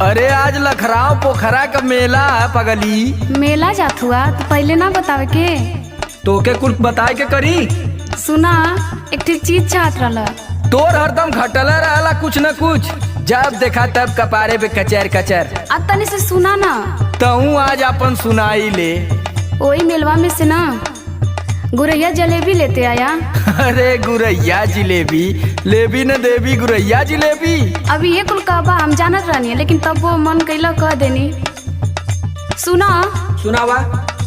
अरे आज लखराव पोखरा का मेला है पगली। मेला जात हुआ तो पहले ना बतावे के। तोके कुछ बताए के करी। सुना एक ठीक चीज चाहत रहा। तोर हरदम घटला रहला कुछ न कुछ, जब देखा तब कपारे पे कचर कचर। अब तनी से सुना ना। तहू आज अपन सुनाई ले। वही मेलवा में से ना गुरैया जलेबी लेते आया। अरे गुरैया जिलेबी लेबी न देवी, गुरैया जिलेबी। अभी ये कुल कहबा हम जानत रहनी है, लेकिन तब वो मन कैला कह देनी। सुना सुनावा।